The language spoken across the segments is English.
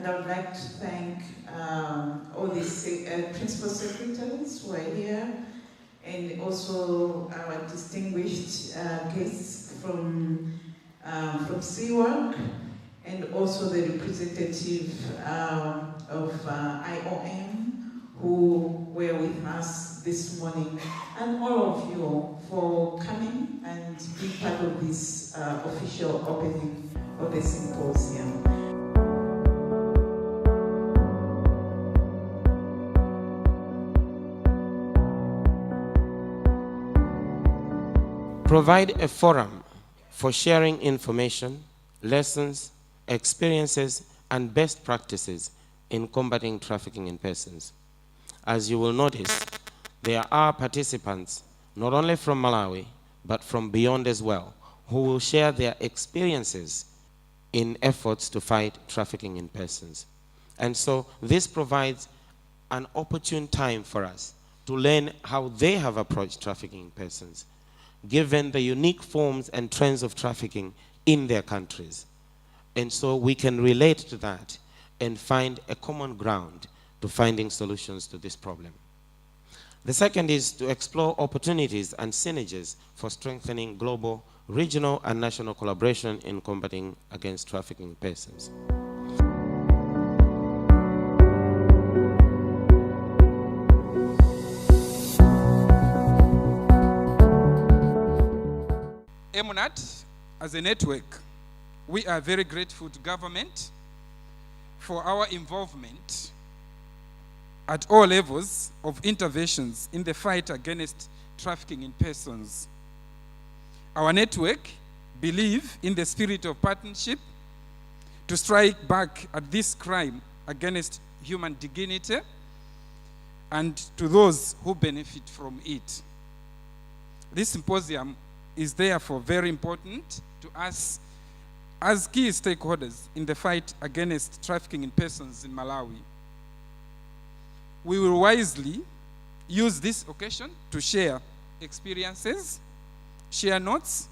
And I would like to thank all the principal secretaries who are here, and also our distinguished guests from CWAG, and also the representative of IOM who were with us this morning, and all of you for coming and being part of this official opening of the symposium. Provide a forum for sharing information, lessons, experiences, and best practices in combating trafficking in persons. As you will notice, there are participants not only from Malawi, but from beyond as well, who will share their experiences in efforts to fight trafficking in persons. And so this provides an opportune time for us to learn how they have approached trafficking in persons, given the unique forms and trends of trafficking in their countries. And so we can relate to that and find a common ground to finding solutions to this problem. The second is to explore opportunities and synergies for strengthening global, regional, and national collaboration in combating against trafficking in persons. MNAT, as a network, we are very grateful to government for our involvement at all levels of interventions in the fight against trafficking in persons. Our network believes in the spirit of partnership to strike back at this crime against human dignity and to those who benefit from it. This symposium is therefore very important to us as key stakeholders in the fight against trafficking in persons in Malawi. We will wisely use this occasion to share experiences, share notes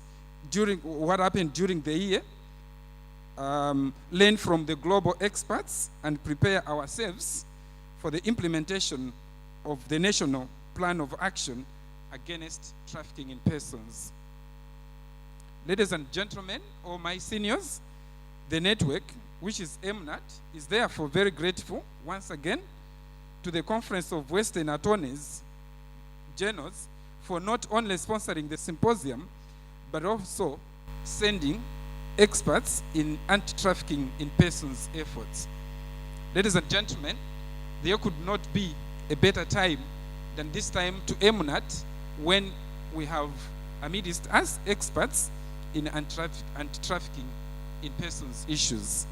during what happened during the year, learn from the global experts, and prepare ourselves for the implementation of the National Plan of Action against Trafficking in Persons. Ladies and gentlemen, all my seniors, the network, which is MNAT, is therefore very grateful once again to the Conference of Western Attorneys General for not only sponsoring the symposium, but also sending experts in anti-trafficking in persons efforts. Ladies and gentlemen, there could not be a better time than this time to MNAT when we have amidst us experts in anti-trafficking in persons issues.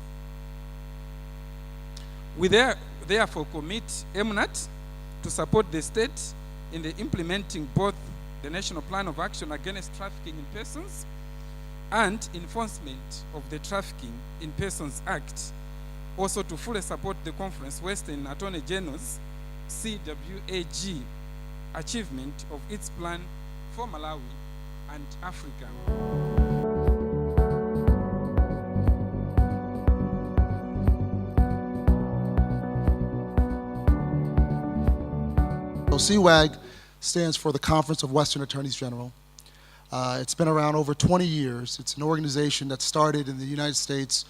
We therefore commit MNAT to support the state in the implementing both the National Plan of Action against Trafficking in Persons and enforcement of the Trafficking in Persons Act, also to fully support the Conference Western Attorney General's CWAG achievement of its plan for Malawi and Africa. CWAG stands for the Conference of Western Attorneys General. It's been around over 20 years. It's an organization that started in the United States,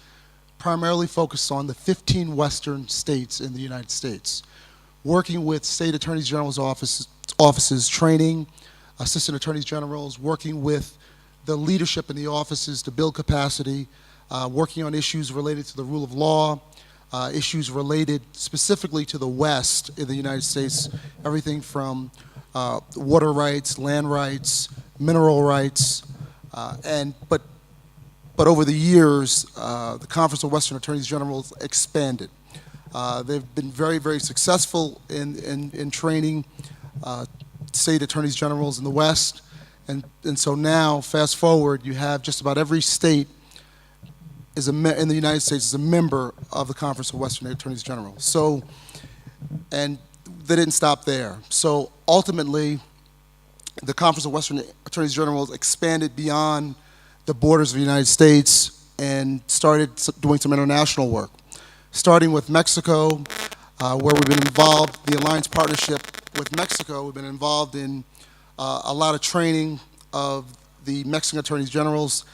primarily focused on the 15 Western states in the United States, working with state attorneys general's offices, training assistant attorneys generals, working with the leadership in the offices to build capacity, working on issues related to the rule of law, issues related specifically to the West in the United States, everything from water rights, land rights, mineral rights, but over the years, the Conference of Western Attorneys General expanded. They've been very, very successful in training state attorneys generals in the West, and so now, fast forward, you have just about every state in the United States is a member of the Conference of Western Attorneys General. So, and they didn't stop there. So ultimately, the Conference of Western Attorneys General expanded beyond the borders of the United States and started doing some international work. starting with Mexico, where we've been involved, the Alliance Partnership with Mexico. We've been involved in a lot of training of the Mexican Attorneys Generals,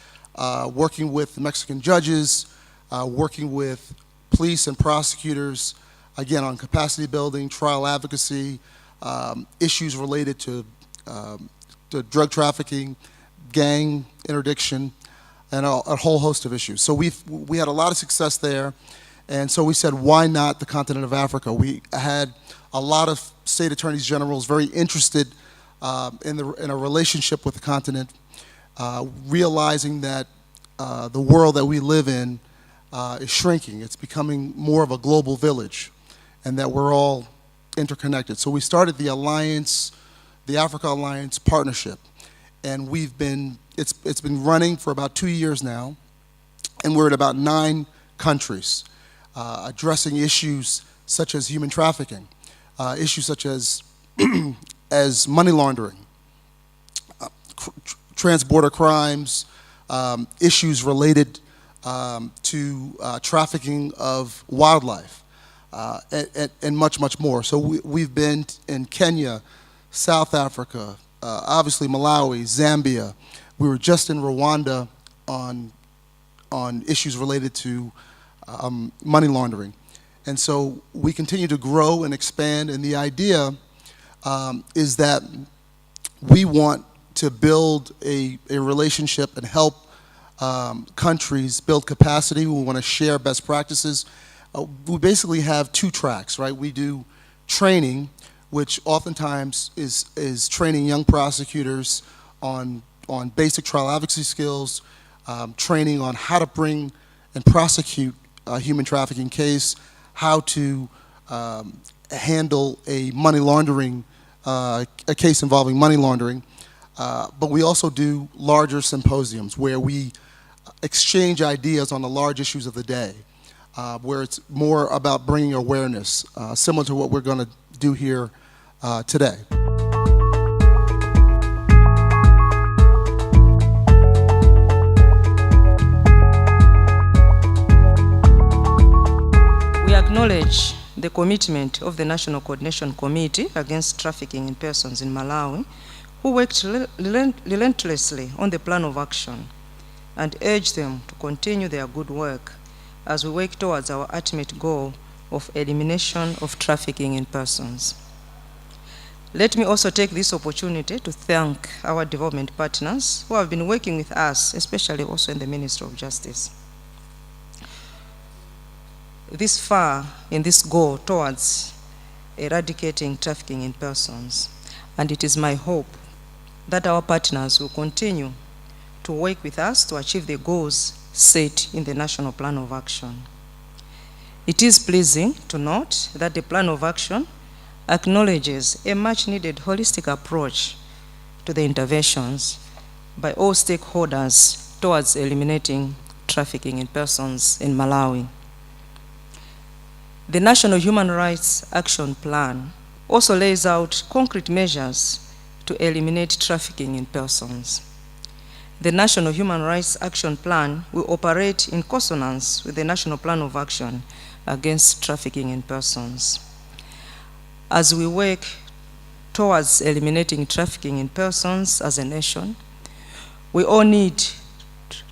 working with the Mexican judges, working with police and prosecutors, again, on capacity building, trial advocacy, issues related to drug trafficking, gang interdiction, and a whole host of issues. So we had a lot of success there, and so we said, why not the continent of Africa? We had a lot of state attorneys generals very interested in a relationship with the continent, realizing that the world that we live in is shrinking. It's becoming more of a global village, and that we're all interconnected. So we started the Alliance, the Africa Alliance Partnership, and it's been running for about 2 years now, and we're in about 9 countries, addressing issues such as human trafficking, issues such as as money laundering, transborder crimes, issues related to trafficking of wildlife, and much, much more. So we've been in Kenya, South Africa, obviously Malawi, Zambia. We were just in Rwanda on issues related to money laundering. And so we continue to grow and expand, and the idea is that we want to build a relationship and help countries build capacity. We want to share best practices. We basically have 2 tracks, right? We do training, which oftentimes is training young prosecutors on basic trial advocacy skills, training on how to bring and prosecute a human trafficking case, how to handle a money laundering, a case involving money laundering. But we also do larger symposiums where we exchange ideas on the large issues of the day, where it's more about bringing awareness, similar to what we're going to do here today. We acknowledge the commitment of the National Coordination Committee Against Trafficking in Persons in Malawi, who worked relentlessly on the plan of action, and urge them to continue their good work as we work towards our ultimate goal of elimination of trafficking in persons. Let me also take this opportunity to thank our development partners who have been working with us, especially also in the Ministry of Justice, this far in this goal towards eradicating trafficking in persons. And it is my hope that our partners will continue to work with us to achieve the goals set in the National Plan of Action. It is pleasing to note that the Plan of Action acknowledges a much-needed holistic approach to the interventions by all stakeholders towards eliminating trafficking in persons in Malawi. The National Human Rights Action Plan also lays out concrete measures to eliminate trafficking in persons. The National Human Rights Action Plan will operate in consonance with the National Plan of Action Against Trafficking in Persons. As we work towards eliminating trafficking in persons as a nation, we all need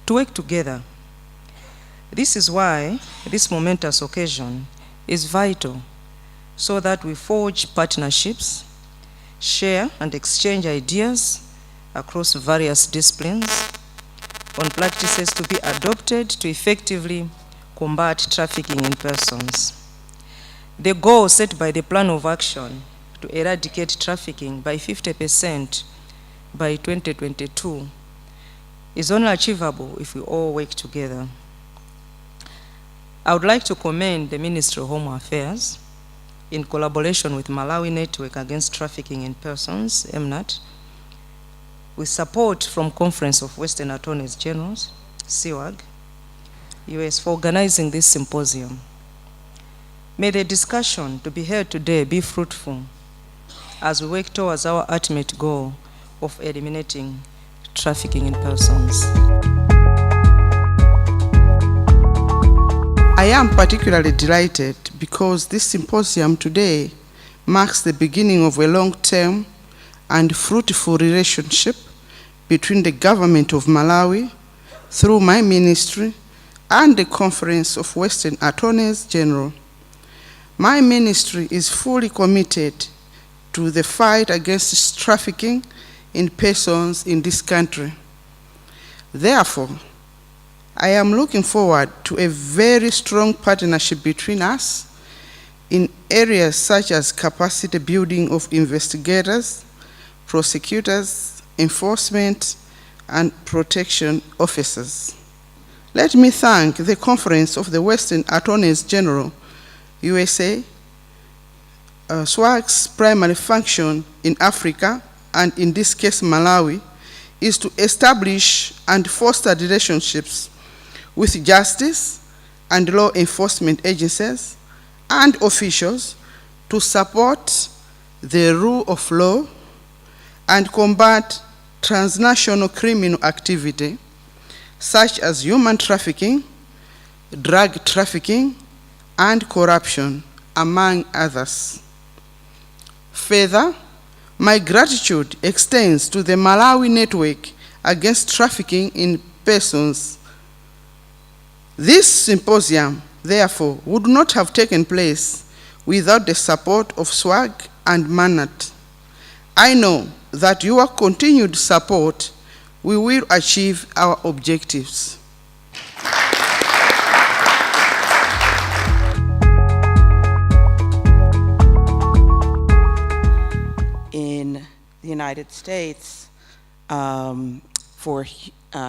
to work together. This is why this momentous occasion is vital, so that we forge partnerships, share and exchange ideas across various disciplines on practices to be adopted to effectively combat trafficking in persons. The goal set by the Plan of Action to eradicate trafficking by 50% by 2022 is only achievable if we all work together. I would like to commend the Ministry of Home Affairs in collaboration with Malawi Network Against Trafficking in Persons, MNAT, with support from Conference of Western Attorneys Generals, CWAG, US, for organizing this symposium. May the discussion to be held today be fruitful as we work towards our ultimate goal of eliminating trafficking in persons. I am particularly delighted because this symposium today marks the beginning of a long-term and fruitful relationship between the government of Malawi, through my ministry, and the Conference of Western Attorneys General. My ministry is fully committed to the fight against trafficking in persons in this country. Therefore, I am looking forward to a very strong partnership between us in areas such as capacity building of investigators, prosecutors, enforcement, and protection officers. Let me thank the Conference of the Western Attorneys General, USA. CWAG's primary function in Africa, and in this case Malawi, is to establish and foster relationships with justice and law enforcement agencies and officials to support the rule of law and combat transnational criminal activity such as human trafficking, drug trafficking, and corruption, among others. Further, my gratitude extends to the Malawi Network Against Trafficking in Persons. This symposium, therefore, would not have taken place without the support of CWAG and MNAT. I know that your continued support, we will achieve our objectives. In the United States, for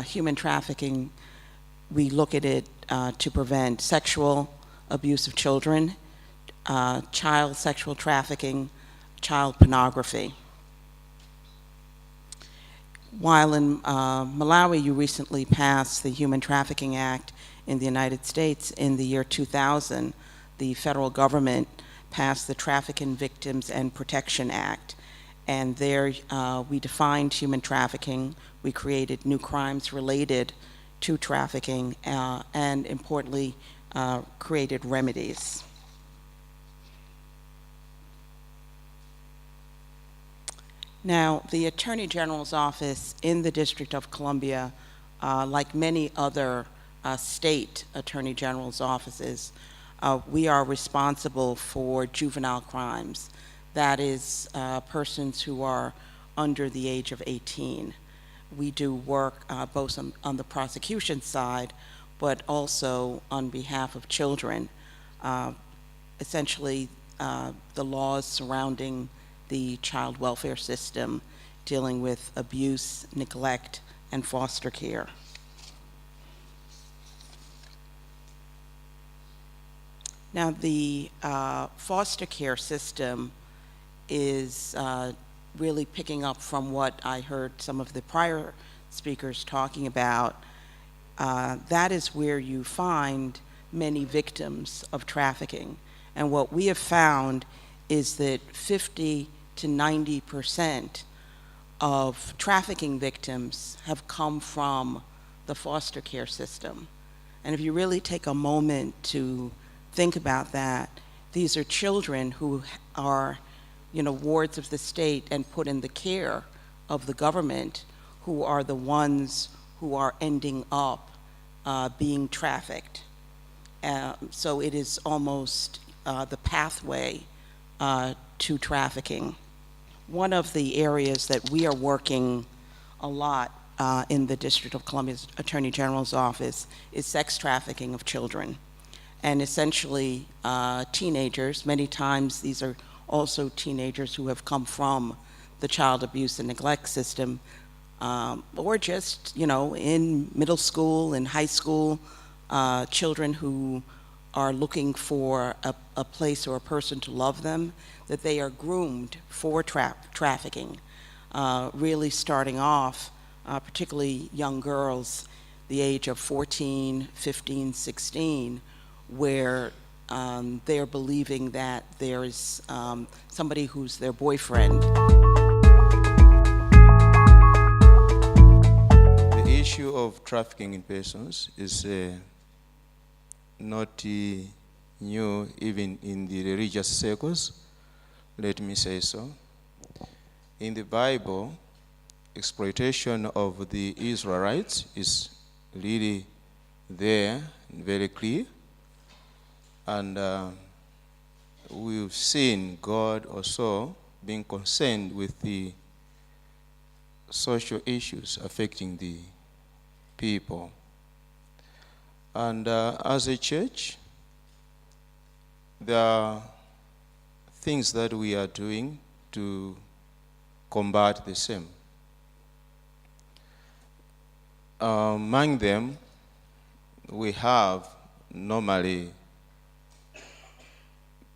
human trafficking, we look at it to prevent sexual abuse of children, child sexual trafficking, child pornography. While in Malawi, you recently passed the Human Trafficking Act in the United States in the year 2000, the federal government passed the Trafficking Victims and Protection Act. And there we defined human trafficking, we created new crimes related to trafficking, and importantly, created remedies. Now, the Attorney General's office in the District of Columbia, like many other state Attorney General's offices, we are responsible for juvenile crimes. That is persons who are under the age of 18. We do work both on the prosecution side, but also on behalf of children. Essentially, the laws surrounding the child welfare system dealing with abuse, neglect, and foster care. Now, the foster care system is really picking up from what I heard some of the prior speakers talking about. That is where you find many victims of trafficking. And what we have found is that 50 to 90% of trafficking victims have come from the foster care system. And if you really take a moment to think about that, these are children who are, wards of the state and put in the care of the government, who are the ones who are ending up being trafficked. So it is almost the pathway to trafficking. One of the areas that we are working a lot in the District of Columbia's Attorney General's office is sex trafficking of children. And essentially teenagers, many times these are also teenagers who have come from the child abuse and neglect system, or just, in middle school and high school, children who are looking for a place or a person to love them, that they are groomed for trafficking, really starting off, particularly young girls, the age of 14, 15, 16, where they're believing that there is somebody who's their boyfriend. The issue of trafficking in persons is not new even in the religious circles, let me say so. In the Bible, exploitation of the Israelites is really there, very clear. And we've seen God also being concerned with the social issues affecting the people. And as a church, there are things that we are doing to combat the same. Among them, we have normally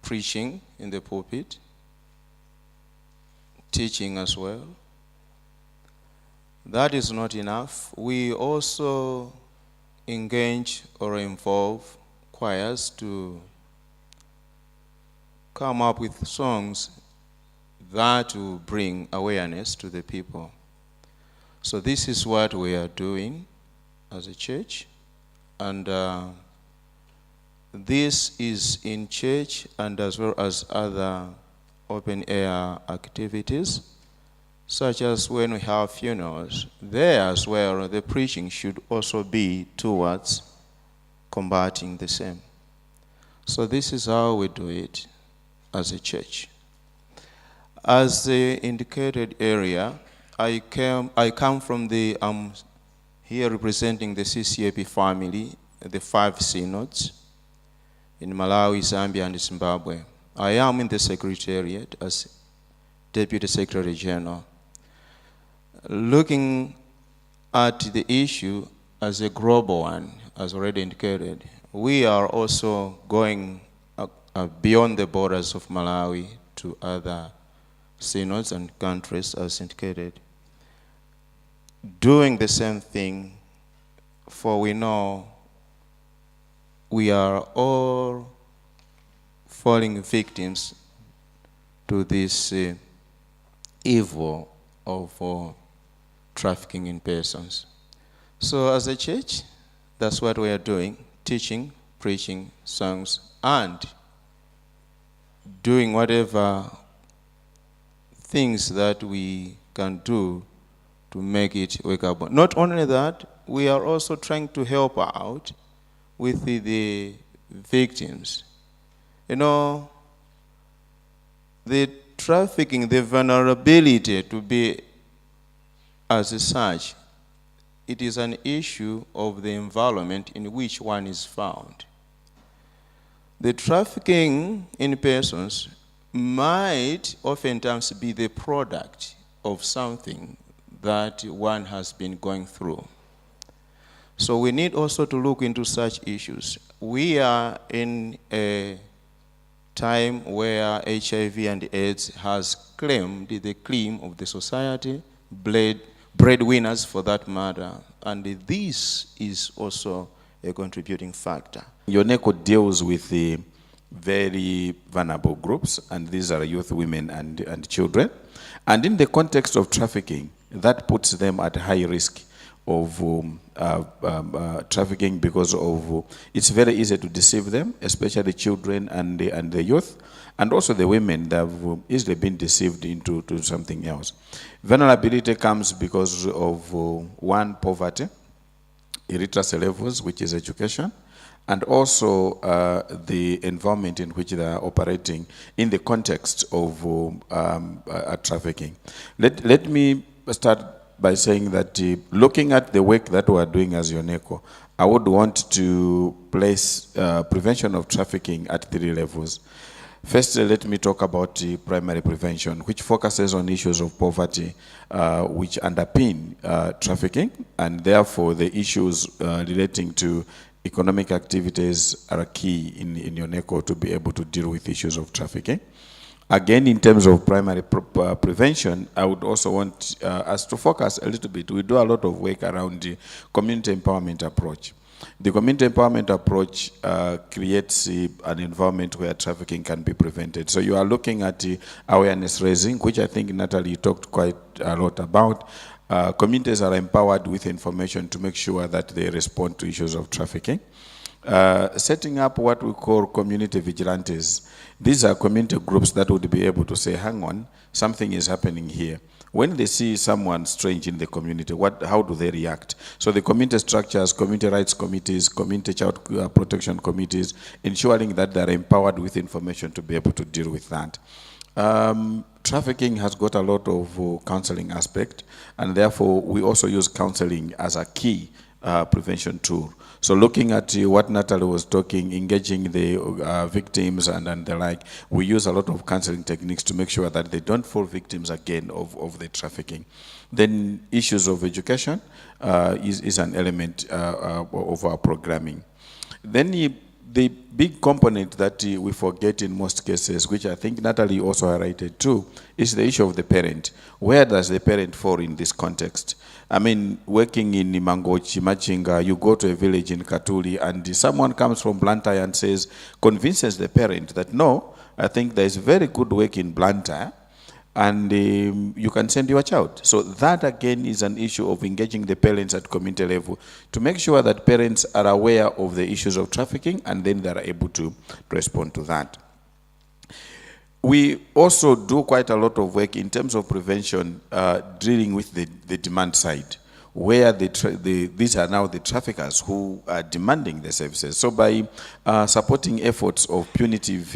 preaching in the pulpit, teaching as well. That is not enough. We also engage or involve choirs to come up with songs that will bring awareness to the people. So this is what we are doing as a church, and this is in church and as well as other open air activities, such as when we have funerals. There as well, the preaching should also be towards combating the same. So this is how we do it as a church. As the indicated area, I come from the, here representing the CCAP family, the 5 synods in Malawi, Zambia, and Zimbabwe. I am in the Secretariat as Deputy Secretary General. Looking at the issue as a global one, as already indicated, we are also going beyond the borders of Malawi to other synods and countries, as indicated, doing the same thing, for we know we are all falling victims to this evil of trafficking in persons. So as a church, that's what we are doing, teaching, preaching, songs, and doing whatever things that we can do to make it workable. Not only that, we are also trying to help out with the victims. You know, the trafficking, the vulnerability to be as such, it is an issue of the environment in which one is found. The trafficking in persons might oftentimes be the product of something that one has been going through. So we need also to look into such issues. We are in a time where HIV and AIDS has claimed the claim of the society, breadwinners for that matter, and this is also a contributing factor. UNECO deals with the very vulnerable groups, and these are youth, women, and children. And in the context of trafficking, that puts them at high risk of trafficking because of it's very easy to deceive them, especially children and the youth, and also the women that have easily been deceived into something else. Vulnerability comes because of one, poverty, illiteracy levels, which is education, and also the environment in which they are operating in the context of trafficking. Let me start by saying that looking at the work that we are doing as UNECO, I would want to place prevention of trafficking at 3 levels. Firstly, let me talk about primary prevention, which focuses on issues of poverty, which underpin trafficking, and therefore the issues relating to economic activities are key in UNECO to be able to deal with issues of trafficking. Again, in terms of primary prevention, I would also want us to focus a little bit. We do a lot of work around the community empowerment approach. The community empowerment approach creates an environment where trafficking can be prevented. So you are looking at awareness raising, which I think Natalie talked quite a lot about. Communities are empowered with information to make sure that they respond to issues of trafficking. Setting up what we call community vigilantes. These are community groups that would be able to say, hang on, something is happening here. When they see someone strange in the community, how do they react? So the community structures, community rights committees, community child protection committees, ensuring that they're empowered with information to be able to deal with that. Trafficking has got a lot of counseling aspect, and therefore we also use counseling as a key prevention tool. So looking at what Natalie was talking, engaging the victims and the like, we use a lot of counseling techniques to make sure that they don't fall victims again of the trafficking. Then issues of education is an element of our programming. Then the big component that we forget in most cases, which I think Natalie also highlighted too, is the issue of the parent. Where does the parent fall in this context? I mean, working in Mangochi, Machinga, you go to a village in Katuli and someone comes from Blantyre and says, convinces the parent that no, I think there is very good work in Blantyre and you can send your child. So that again is an issue of engaging the parents at community level to make sure that parents are aware of the issues of trafficking and then they are able to respond to that. We also do quite a lot of work in terms of prevention, dealing with the demand side, where these are now the traffickers who are demanding the services. So by supporting efforts of punitive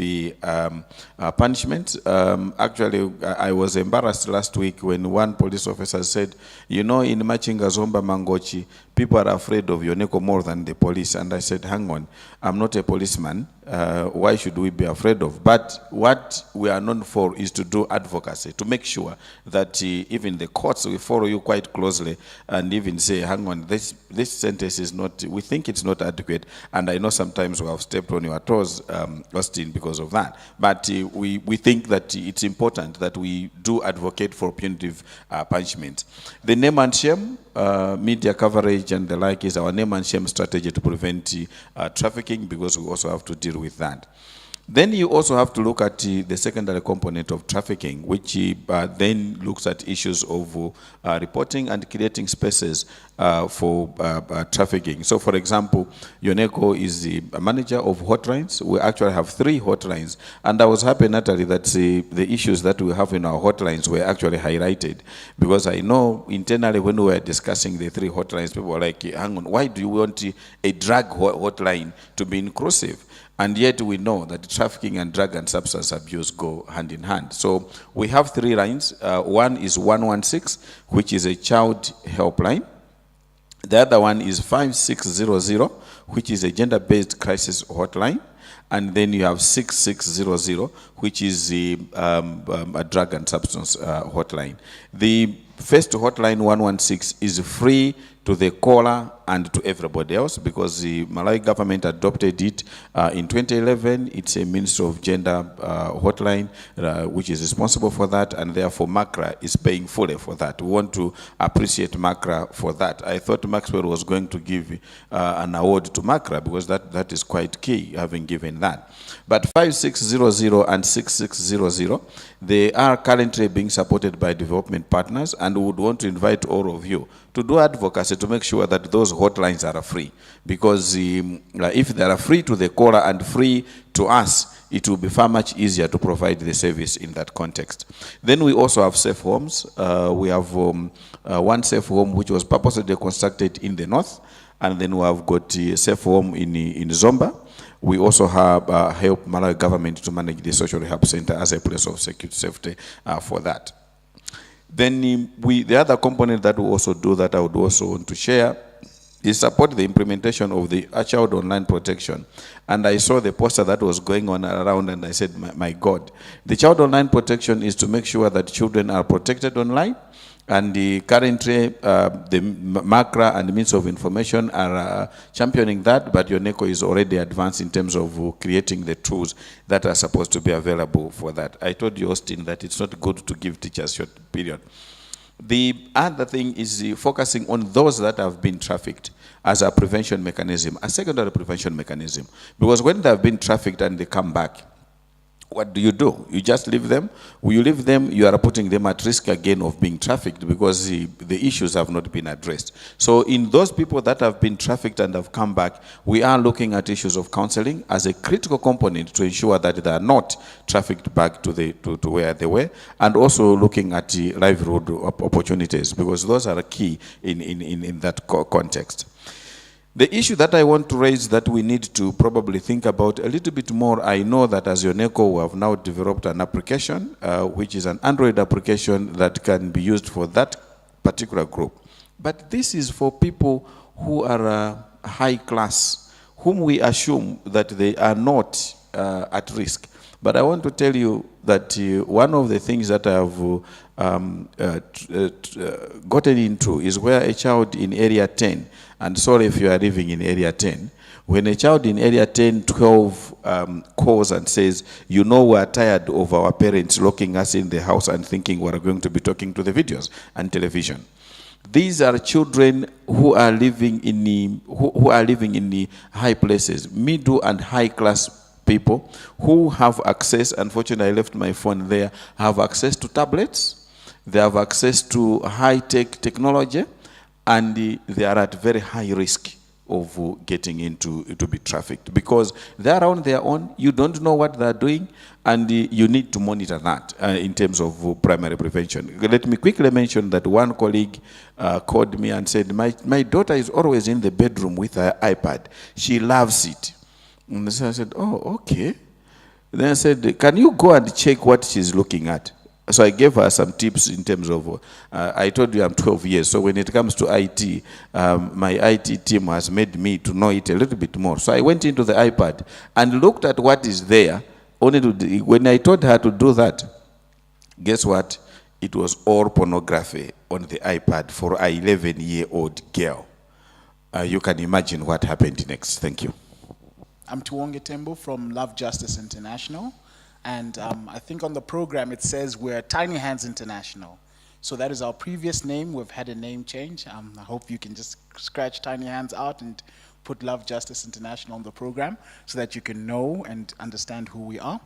punishment, actually I was embarrassed last week when one police officer said, you know, in Machinga, Zomba, Mangochi, people are afraid of Yoneko more than the police. And I said, hang on, I'm not a policeman. Why should we be afraid of? But what we are known for is to do advocacy, to make sure that even the courts will follow you quite closely and even say, hang on, this sentence is not, we think it's not adequate. And I know sometimes we have stepped on your toes, Austin, because of that. But we think that it's important that we do advocate for punitive punishment. The name and shame, media coverage and the like is our name and shame strategy to prevent trafficking, because we also have to deal with that. Then you also have to look at the secondary component of trafficking, which then looks at issues of reporting and creating spaces for trafficking. So for example, Yoneko is the manager of hotlines. We actually have 3 hotlines. And I was happy, Natalie, that the issues that we have in our hotlines were actually highlighted. Because I know internally when we were discussing the 3 hotlines, people were like, hang on, why do you want a drug hotline to be inclusive? And yet we know that trafficking and drug and substance abuse go hand in hand. So we have 3 lines. One is 116, which is a child helpline. The other one is 5600, which is a gender-based crisis hotline. And then you have 6600, which is a drug and substance hotline. The first hotline, 116, is free to the caller and to everybody else, because the Malawi government adopted it in 2011. It's a Ministry of Gender hotline which is responsible for that, and therefore MACRA is paying fully for that. We want to appreciate MACRA for that. I thought Maxwell was going to give an award to MACRA, because that is quite key, having given that. But 5600 and 6600, they are currently being supported by development partners, and we would want to invite all of you to do advocacy to make sure that those hotlines are free. Because if they are free to the caller and free to us, it will be far much easier to provide the service in that context. Then we also have safe homes. We have one safe home which was purposely constructed in the north, and then we have got a safe home in Zomba. We also have helped Malawi government to manage the social rehab center as a place of safety for that. Then the other component that we also do that I would also want to share is support the implementation of the child online protection. And I saw the poster that was going on around, and I said, my God, the child online protection is to make sure that children are protected online. And currently, the MACRA and the Means of Information are championing that, but Yoneko is already advanced in terms of creating the tools that are supposed to be available for that. I told you, Austin, that it's not good to give teachers short period. The other thing is focusing on those that have been trafficked as a prevention mechanism, a secondary prevention mechanism. Because when they have been trafficked and they come back, what do? You just leave them. When you leave them, you are putting them at risk again of being trafficked because the issues have not been addressed. So in those people that have been trafficked and have come back, we are looking at issues of counseling as a critical component to ensure that they are not trafficked back to where they were, and also looking at the livelihood opportunities, because those are key in that context. The issue that I want to raise that we need to probably think about a little bit more, I know that as UNECO we have now developed an application, which is an Android application that can be used for that particular group. But this is for people who are high class, whom we assume that they are not at risk. But I want to tell you that one of the things that I have gotten into is where a child in area 10, and sorry if you are living in area 10, when a child in area 10, 12 calls and says, you know, we are tired of our parents locking us in the house and thinking we're going to be talking to the videos and television. These are children who are living in the high places, middle and high class people who have access, unfortunately I left my phone there, have access to tablets, they have access to high-tech technology, and they are at very high risk of getting into to be trafficked because they are on their own, you don't know what they are doing, and you need to monitor that in terms of primary prevention. Let me quickly mention that one colleague called me and said, my daughter is always in the bedroom with her iPad. She loves it. And so I said, oh, okay. Then I said, can you go and check what she's looking at? So I gave her some tips in terms of, I told you I'm 12 years, so when it comes to IT, my IT team has made me to know it a little bit more. So I went into the iPad and looked at what is there. When I told her to do that, guess what? It was all pornography on the iPad for an 11-year-old girl. You can imagine what happened next. Thank you. I'm Tuonge Tembo from Love Justice International. And I think on the program it says we're Tiny Hands International. So that is our previous name. We've had a name change. I hope you can just scratch Tiny Hands out and put Love Justice International on the program so that you can know and understand who we are.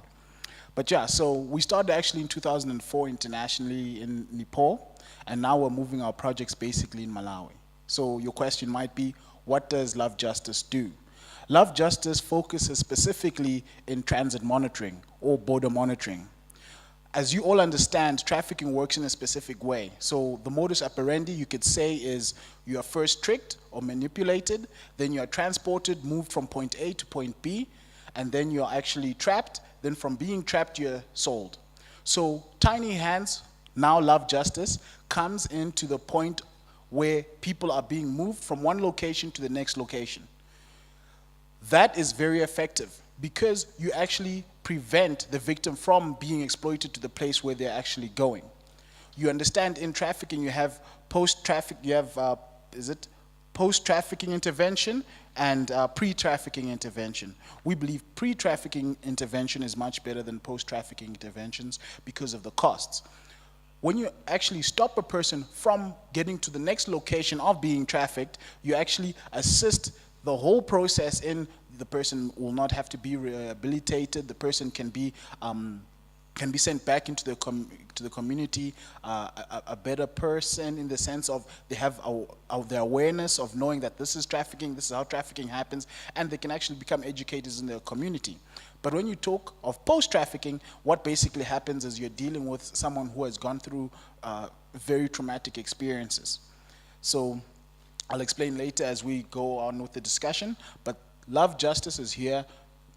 But yeah, so we started actually in 2004 internationally in Nepal, and now we're moving our projects basically in Malawi. So your question might be, what does Love Justice do? Love Justice focuses specifically in transit monitoring or border monitoring. As you all understand, trafficking works in a specific way. So the modus operandi, you could say, is you are first tricked or manipulated, then you are transported, moved from point A to point B, and then you are actually trapped. Then from being trapped, you're sold. So Tiny Hands, now Love Justice, comes into the point where people are being moved from one location to the next location. That is very effective because you actually prevent the victim from being exploited to the place where they're actually going. You understand in trafficking you have post-trafficking intervention and pre-trafficking intervention. We believe pre-trafficking intervention is much better than post-trafficking interventions because of the costs. When you actually stop a person from getting to the next location of being trafficked, you actually assist the whole process in the person will not have to be rehabilitated. The person can be sent back into the community, a better person in the sense of they have the awareness of knowing that this is trafficking, this is how trafficking happens, and they can actually become educators in their community. But when you talk of post-trafficking, what basically happens is you're dealing with someone who has gone through very traumatic experiences. So I'll explain later as we go on with the discussion, but Love Justice is here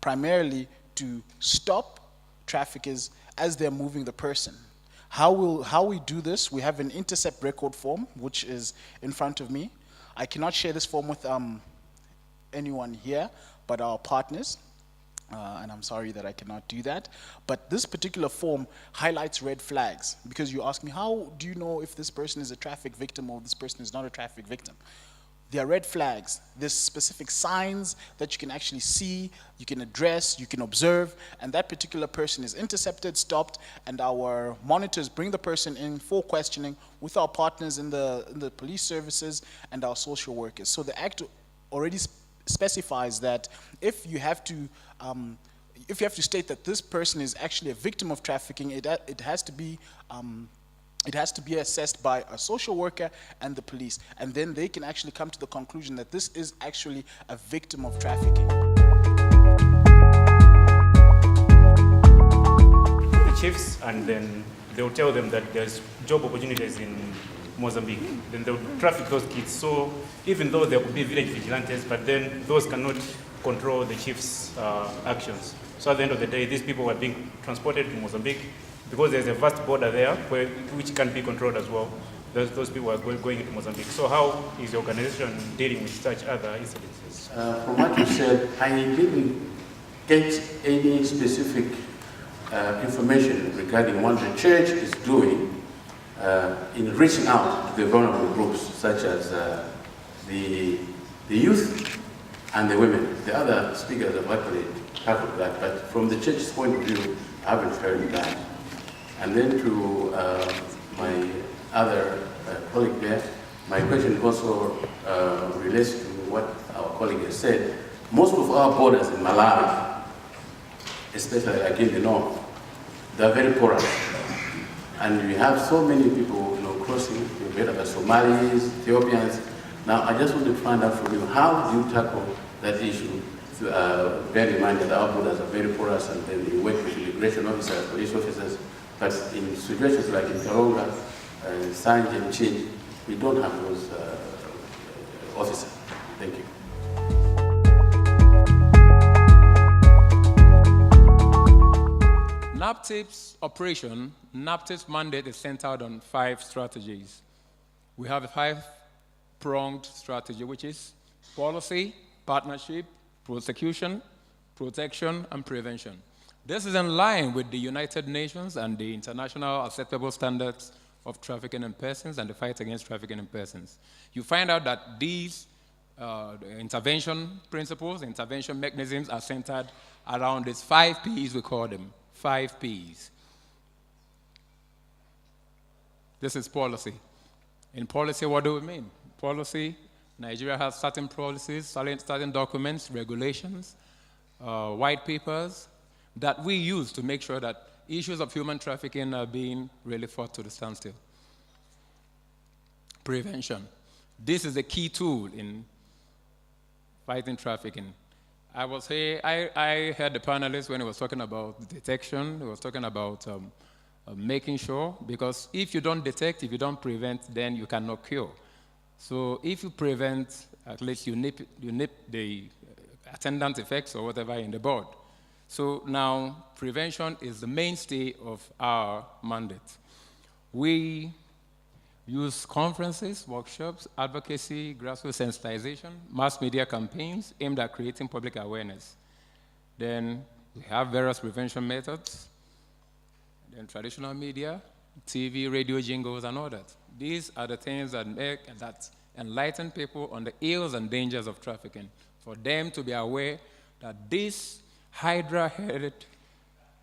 primarily to stop traffickers as they're moving the person. How we do this, we have an intercept record form, which is in front of me. I cannot share this form with anyone here, but our partners, and I'm sorry that I cannot do that. But this particular form highlights red flags, because you ask me, how do you know if this person is a traffic victim or this person is not a traffic victim? There are red flags. There's specific signs that you can actually see, you can address, you can observe, and that particular person is intercepted, stopped, and our monitors bring the person in for questioning with our partners in the police services and our social workers. So the Act already specifies that if you have to if you have to state that this person is actually a victim of trafficking, it has to be assessed by a social worker and the police, and then they can actually come to the conclusion that this is actually a victim of trafficking. The chiefs, and then they'll tell them that there's job opportunities in Mozambique. Then they'll traffic those kids. So even though there could be village vigilantes, but then those cannot control the chief's actions. So at the end of the day, these people are being transported to Mozambique because there's a vast border there which can be controlled as well. Those people are going into Mozambique. So how is the organization dealing with such other incidences? From what you said, I didn't get any specific information regarding what the church is doing in reaching out to the vulnerable groups, such as the youth and the women. The other speakers have actually covered that, but from the church's point of view, I haven't heard that. And then to my other colleague there, my question also relates to what our colleague has said. Most of our borders in Malawi, especially like in the north, they're very porous. And we have so many people, crossing. We've heard about Somalis, Ethiopians. Now, I just want to find out from you, how do you tackle that issue? Bear in mind that our borders are very porous, and then we work with immigration officers, police officers. But in situations like in Karonga, Sanje, and Chin, we don't have those officers. Thank you. NAPTIP's operation, NAPTIP's mandate is centered on 5 strategies. We have a 5-pronged strategy, which is policy, partnership, prosecution, protection, and prevention. This is in line with the United Nations and the international acceptable standards of trafficking in persons and the fight against trafficking in persons. You find out that these intervention principles, intervention mechanisms are centered around these 5 Ps, we call them, 5 Ps. This is policy. In policy, what do we mean? Policy, Nigeria has certain policies, certain documents, regulations, white papers that we use to make sure that issues of human trafficking are being really fought to the standstill. Prevention. This is a key tool in fighting trafficking. I heard the panelist when he was talking about detection, he was talking about making sure, because if you don't detect, if you don't prevent, then you cannot cure. So if you prevent, at least you nip the attendant effects or whatever in the bud. So now prevention is the mainstay of our mandate. We use conferences, workshops, advocacy, grassroots sensitization, mass media campaigns aimed at creating public awareness. Then we have various prevention methods, then traditional media, TV, radio jingles, and all that. These are the things that enlighten people on the ills and dangers of trafficking, for them to be aware that this hydra-headed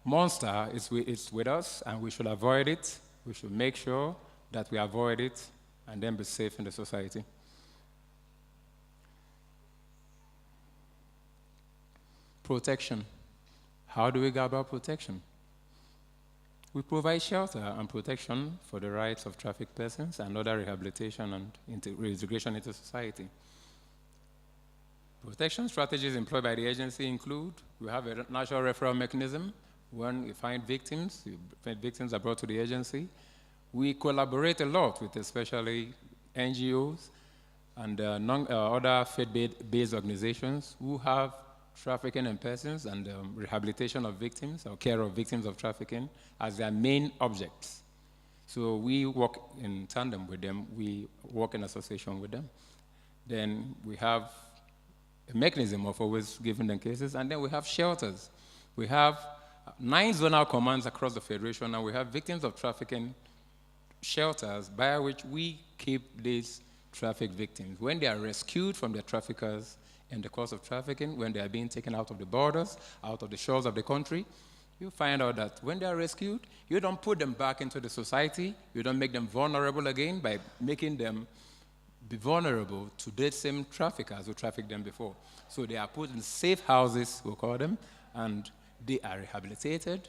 monster is with us, and we should avoid it. We should make sure that we avoid it and then be safe in the society. Protection. How do we go about protection? We provide shelter and protection for the rights of trafficked persons and other rehabilitation and reintegration into society. Protection strategies employed by the agency include, we have a national referral mechanism. When we find victims are brought to the agency. We collaborate a lot with especially NGOs and other faith-based organizations who have trafficking in persons and rehabilitation of victims or care of victims of trafficking as their main objects. So we work in tandem with them. We work in association with them. Then we have a mechanism of always giving them cases, and then we have shelters. We have 9 zonal commands across the Federation, and we have victims of trafficking shelters by which we keep these trafficked victims. When they are rescued from their traffickers in the course of trafficking, when they are being taken out of the borders, out of the shores of the country, you find out that when they are rescued, you don't put them back into the society, you don't make them vulnerable again by making them be vulnerable to the same traffickers who trafficked them before. So they are put in safe houses, we call them, and they are rehabilitated,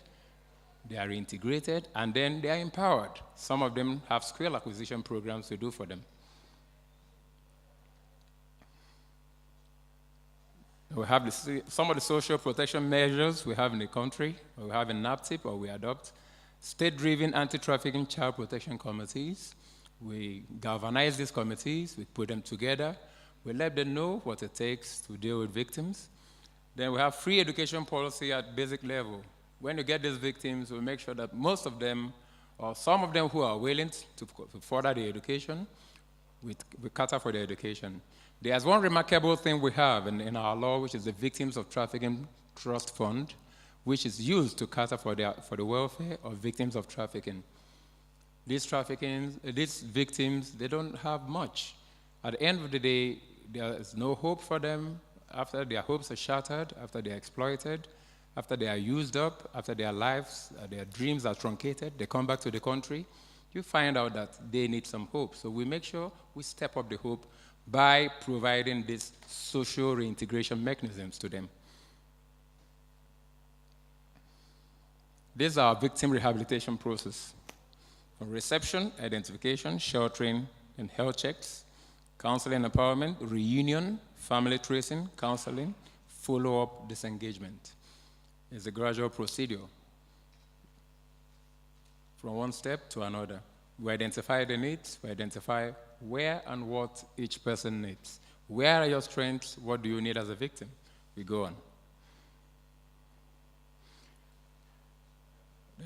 they are reintegrated, and then they are empowered. Some of them have skill acquisition programs to do for them. We have some of the social protection measures we have in the country, or we have in NAPTIP, or we adopt. State-driven anti-trafficking child protection committees. We galvanize these committees, we put them together, we let them know what it takes to deal with victims. Then we have free education policy at basic level. When you get these victims, we make sure that most of them, or some of them who are willing to further their education, we cater for their education. There's one remarkable thing we have in our law, which is the Victims of Trafficking Trust Fund, which is used to cater for the welfare of victims of trafficking. These victims, they don't have much. At the end of the day, there is no hope for them. After their hopes are shattered, after they are exploited, after they are used up, after their lives, their dreams are truncated, they come back to the country, you find out that they need some hope. So we make sure we step up the hope by providing these social reintegration mechanisms to them. This is our victim rehabilitation process. From reception, identification, sheltering, and health checks, counseling empowerment, reunion, family tracing, counseling, follow-up, disengagement. It's a gradual procedure from one step to another. We identify the needs, we identify where and what each person needs. Where are your strengths? What do you need as a victim? We go on.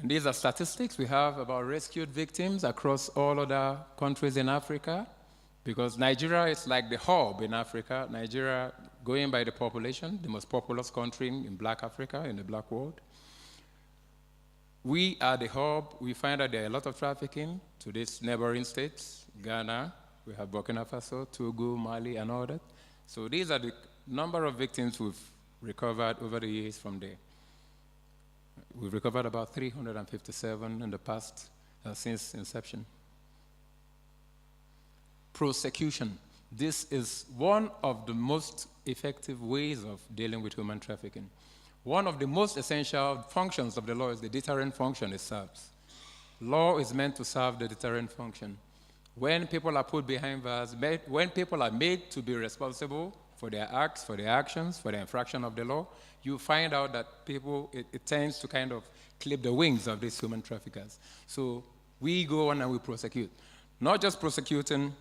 And these are statistics we have about rescued victims across all other countries in Africa, because Nigeria is like the hub in Africa. Nigeria, going by the population, the most populous country in Black Africa, in the Black world. We are the hub. We find that there are a lot of trafficking to these neighboring states, Ghana, we have Burkina Faso, Togo, Mali, and all that. So these are the number of victims we've recovered over the years from there. We've recovered about 357 in the past, since inception. Prosecution. This is one of the most effective ways of dealing with human trafficking. One of the most essential functions of the law is the deterrent function it serves. Law is meant to serve the deterrent function. When people are put behind bars, when people are made to be responsible for their acts, for their actions, for the infraction of the law, you find out that people, it tends to kind of clip the wings of these human traffickers. So we go on and we prosecute. Not just prosecuting,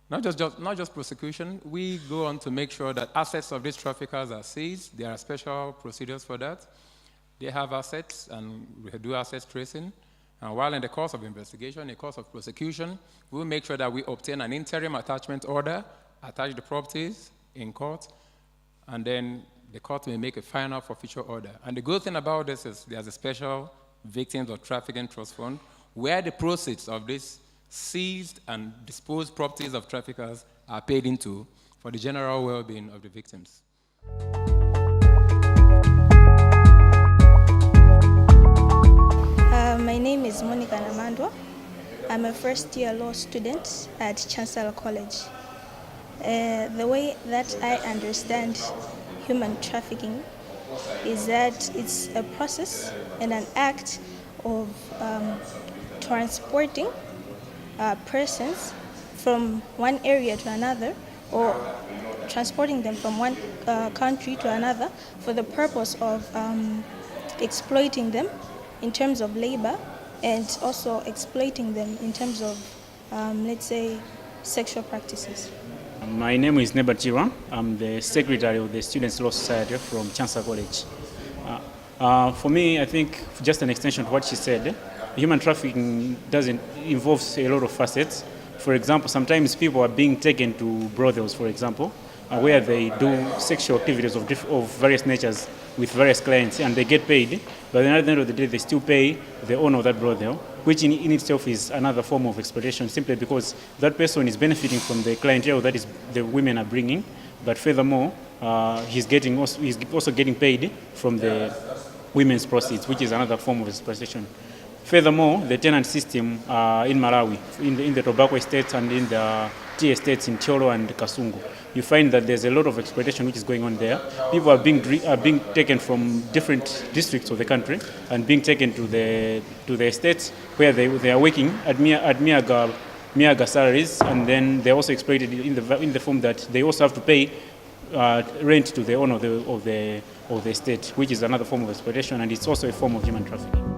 not just prosecution, we go on to make sure that assets of these traffickers are seized. There are special procedures for that. They have assets, and we do assets tracing. And while in the course of investigation, in the course of prosecution, we'll make sure that we obtain an interim attachment order, attach the properties in court, and then the court may make a final forfeiture order. And the good thing about this is there's a special Victims of Trafficking Trust Fund where the proceeds of these seized and disposed properties of traffickers are paid into for the general well-being of the victims. My name is Monica Namandwa. I'm a first-year law student at Chancellor College. The way that I understand human trafficking is that it's a process and an act of transporting persons from one area to another, or transporting them from one country to another for the purpose of exploiting them in terms of labor, and also exploiting them in terms of, let's say, sexual practices. My name is Nebat Chirwa. I'm the secretary of the Students' Law Society from Chancellor College. For me, I think just an extension of what she said, human trafficking involves a lot of facets. For example, sometimes people are being taken to brothels, for example, where they do sexual activities of various natures with various clients, and they get paid, but then at the end of the day, they still pay the owner of that brothel, which in itself is another form of exploitation, simply because that person is benefiting from the clientele that is the women are bringing, but furthermore, he's also getting paid from the women's proceeds, which is another form of exploitation. Furthermore, the tenant system in Malawi, in the tobacco estates and in the tea estates in Cholo and Kasungu. You find that there's a lot of exploitation which is going on there. People are being taken from different districts of the country and being taken to the estates where they are working at Miaga salaries, and then they're also exploited in the form that they also have to pay rent to the owner of the estate, which is another form of exploitation, and it's also a form of human trafficking.